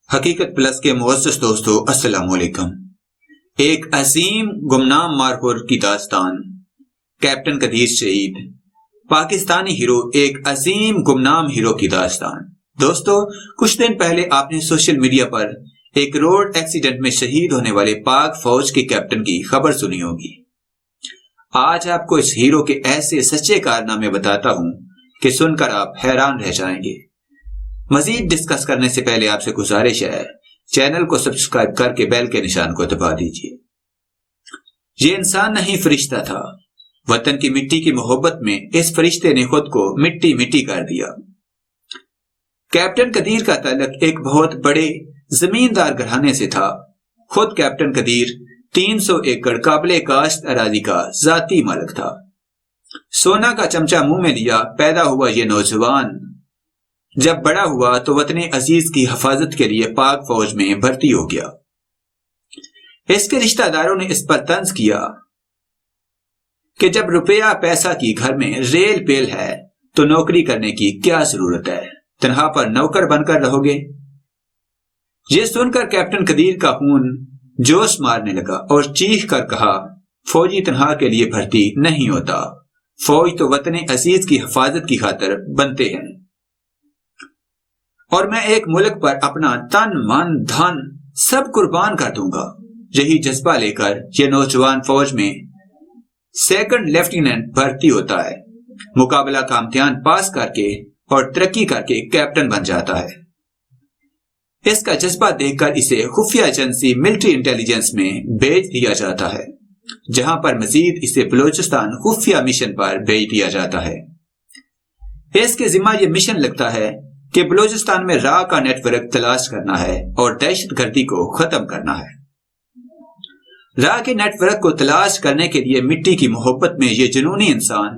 حقیقت پلس کے معزز دوستو السلام علیکم۔ ایک عظیم گمنام مارخور کی داستان، کیپٹن قدیر شہید، پاکستانی ہیرو، ایک عظیم گمنام ہیرو کی داستان۔ دوستو، کچھ دن پہلے آپ نے سوشل میڈیا پر ایک روڈ ایکسیڈنٹ میں شہید ہونے والے پاک فوج کے کیپٹن کی خبر سنی ہوگی۔ آج آپ کو اس ہیرو کے ایسے سچے کارنامے بتاتا ہوں کہ سن کر آپ حیران رہ جائیں گے۔ مزید ڈسکس کرنے سے پہلے آپ سے گزارش ہے، چینل کو سبسکرائب کر کے بیل کے نشان کو دبا دیجیے۔ یہ انسان نہیں فرشتہ تھا۔ وطن کی مٹی کی محبت میں اس فرشتے نے خود کو مٹی مٹی کر دیا۔ کیپٹن قدیر کا تعلق ایک بہت بڑے زمیندار گھرانے سے تھا۔ خود کیپٹن قدیر 300 ایکڑ قابل کاشت اراضی کا ذاتی مالک تھا۔ سونا کا چمچہ منہ میں لیا پیدا ہوا یہ نوجوان جب بڑا ہوا تو وطن عزیز کی حفاظت کے لیے پاک فوج میں بھرتی ہو گیا۔ اس کے رشتہ داروں نے اس پر طنز کیا کہ جب روپیہ پیسہ کی گھر میں ریل پیل ہے تو نوکری کرنے کی کیا ضرورت ہے، تنہا پر نوکر بن کر رہو گے۔ یہ سن کر کیپٹن قدیر کا خون جوش مارنے لگا اور چیخ کر کہا، فوجی تنہا کے لیے بھرتی نہیں ہوتا، فوج تو وطن عزیز کی حفاظت کی خاطر بنتے ہیں، اور میں ایک ملک پر اپنا تن من دھن سب قربان کر دوں گا۔ یہی جذبہ لے کر یہ نوجوان فوج میں سیکنڈ لیفٹیننٹ بھرتی ہوتا ہے، مقابلہ کا امتحان پاس کر کے اور ترقی کر کے کیپٹن بن جاتا ہے۔ اس کا جذبہ دیکھ کر اسے خفیہ ایجنسی ملٹری انٹیلیجنس میں بھیج دیا جاتا ہے، جہاں پر مزید اسے بلوچستان خفیہ مشن پر بھیج دیا جاتا ہے۔ اس کے ذمہ یہ مشن لگتا ہے کہ بلوچستان میں راہ کا نیٹ ورک تلاش کرنا ہے اور دہشت گردی کو ختم کرنا ہے۔ راہ کے نیٹ ورک کو تلاش کرنے کے لیے مٹی کی محبت میں یہ جنونی انسان،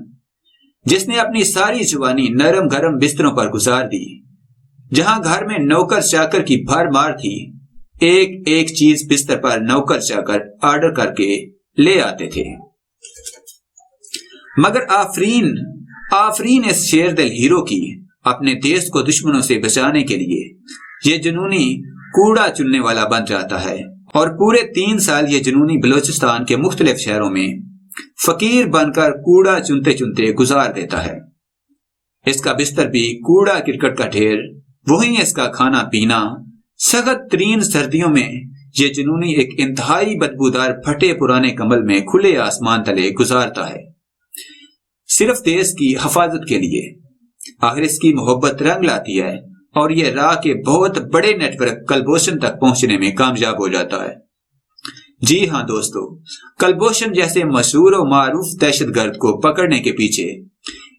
جس نے اپنی ساری جوانی نرم گرم بستروں پر گزار دی، جہاں گھر میں نوکر چاکر کی بھر مار تھی، ایک ایک چیز بستر پر نوکر چاکر آرڈر کر کے لے آتے تھے، مگر آفرین اس شیر دل ہیرو کی، اپنے دیش کو دشمنوں سے بچانے کے لیے یہ جنونی کوڑا چننے والا بن جاتا ہے، اور پورے 3 سال یہ جنونی بلوچستان کے مختلف شہروں میں فقیر بن کر کوڑا چنتے چنتے گزار دیتا ہے۔ اس کا بستر بھی کوڑا کرکٹ کا ڈھیر، وہیں اس کا کھانا پینا۔ سخت ترین سردیوں میں یہ جنونی ایک انتہائی بدبودار پھٹے پرانے کمبل میں کھلے آسمان تلے گزارتا ہے، صرف دیش کی حفاظت کے لیے۔ آخر اس کی محبت رنگ لاتی ہے اور یہ راہ کے بہت بڑے نیٹ ورک کلبھوشن تک پہنچنے میں کامیاب ہو جاتا ہے۔ جی ہاں دوستو، کلبھوشن جیسے مشہور و معروف دہشت گرد کو پکڑنے کے پیچھے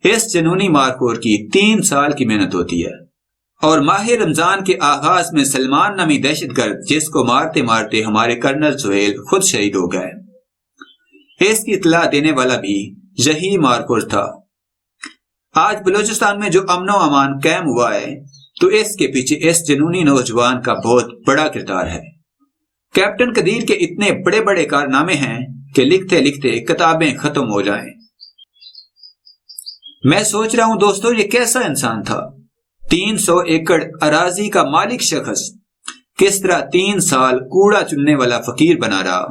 اس جنونی مارخور کی 3 سال کی محنت ہوتی ہے، اور ماہ رمضان کے آغاز میں سلمان نامی دہشت گرد، جس کو مارتے مارتے ہمارے کرنل سہیل خود شہید ہو گئے، اس کی اطلاع دینے والا بھی یہی مارخور تھا۔ آج بلوچستان میں جو امن و امان قائم ہوا ہے تو اس کے پیچھے اس جنونی نوجوان کا بہت بڑا کردار ہے۔ کیپٹن قدیر کے اتنے بڑے بڑے کارنامے ہیں کہ لکھتے لکھتے کتابیں ختم ہو جائیں۔ میں سوچ رہا ہوں دوستو، یہ کیسا انسان تھا؟ 300 ایکڑ اراضی کا مالک شخص کس طرح 3 سال کوڑا چننے والا فقیر بنا رہا؟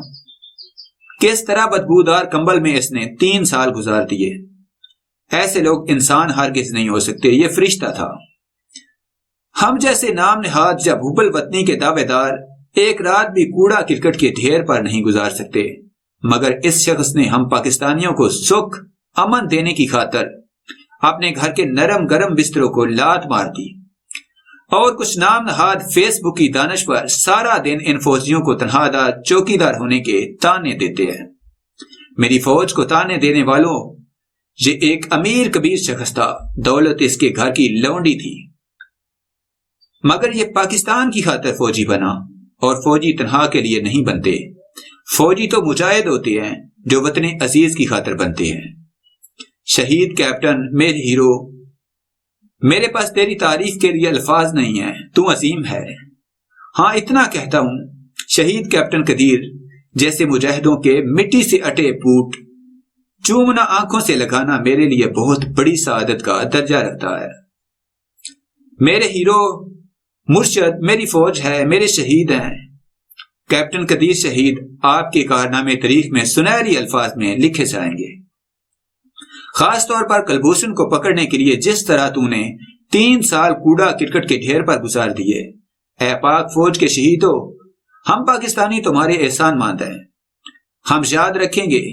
کس طرح بدبودار کمبل میں اس نے 3 سال گزار دیے؟ ایسے لوگ انسان ہرگز نہیں ہو سکتے، یہ فرشتہ تھا۔ ہم جیسے نام نہاد جب حب الوطنی کے دعوے دار ایک رات بھی کوڑا کرکٹ کے ڈھیر پر نہیں گزار سکتے، مگر اس شخص نے ہم پاکستانیوں کو سکھ امن دینے کی خاطر اپنے گھر کے نرم گرم بستروں کو لات مار دی، اور کچھ نام نہاد فیس بک کی دانش پر سارا دن ان فوجیوں کو تنہا دار چوکیدار ہونے کے تانے دیتے ہیں۔ میری فوج کو تانے دینے والوں، یہ ایک امیر کبیر شخص تھا، دولت اس کے گھر کی لونڈی تھی، مگر یہ پاکستان کی خاطر فوجی بنا، اور فوجی تنہا کے لیے نہیں بنتے، فوجی تو مجاہد ہوتے ہیں جو وطن عزیز کی خاطر بنتے ہیں۔ شہید کیپٹن، میرے ہیرو، میرے پاس تیری تعریف کے لیے الفاظ نہیں ہیں، تو عظیم ہے۔ ہاں اتنا کہتا ہوں، شہید کیپٹن قدیر جیسے مجاہدوں کے مٹی سے اٹے پوٹ چومنا آنکھوں سے لگانا میرے لیے بہت بڑی سعادت کا درجہ رکھتا ہے۔ میرے ہیرو، مرشد میری فوج ہے، میرے شہید ہیں۔ کیپٹن قدیر شہید آپ کے کارنامے تاریخ میں سنہری الفاظ میں لکھے جائیں گے۔ خاص طور پر کلبھوشن کو پکڑنے کے لیے جس طرح تو نے 3 سال کوڑا کرکٹ کے ڈھیر پر گزار دیے، اے پاک فوج کے شہیدوں، ہم پاکستانی تمہارے احسان مند ہیں، ہم یاد رکھیں گے،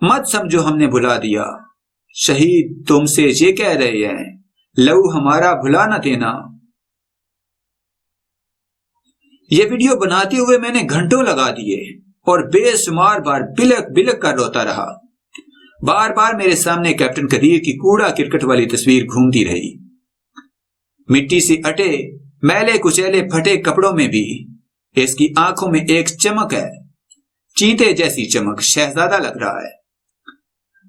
مت سمجھو ہم نے بھلا دیا۔ شہید تم سے یہ کہہ رہے ہیں، لو ہمارا بھلا نہ دینا۔ یہ ویڈیو بناتے ہوئے میں نے گھنٹوں لگا دیے اور بے شمار بار بلک بلک کر روتا رہا۔ بار بار میرے سامنے کیپٹن قدیر کی کوڑا کرکٹ والی تصویر گھومتی رہی۔ مٹی سے اٹے میلے کچیلے پھٹے کپڑوں میں بھی اس کی آنکھوں میں ایک چمک ہے، چیتے جیسی چمک، شہزادہ لگ رہا ہے۔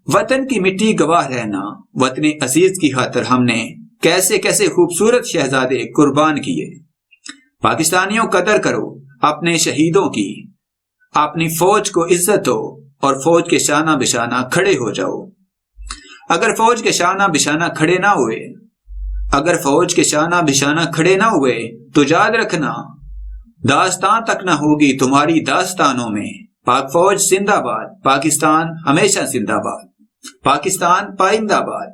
وطن کی مٹی گواہ رہنا، وطن عزیز کی خاطر ہم نے کیسے کیسے خوبصورت شہزادے قربان کیے۔ پاکستانیوں قدر کرو اپنے شہیدوں کی، اپنی فوج کو عزت دو اور فوج کے شانہ بشانہ کھڑے ہو جاؤ۔ اگر فوج کے شانہ بشانہ کھڑے نہ ہوئے، تو یاد رکھنا داستان تک نہ ہوگی تمہاری داستانوں میں۔ پاک فوج زندہ باد، پاکستان ہمیشہ زندہ باد، پاکستان پائندہ باد۔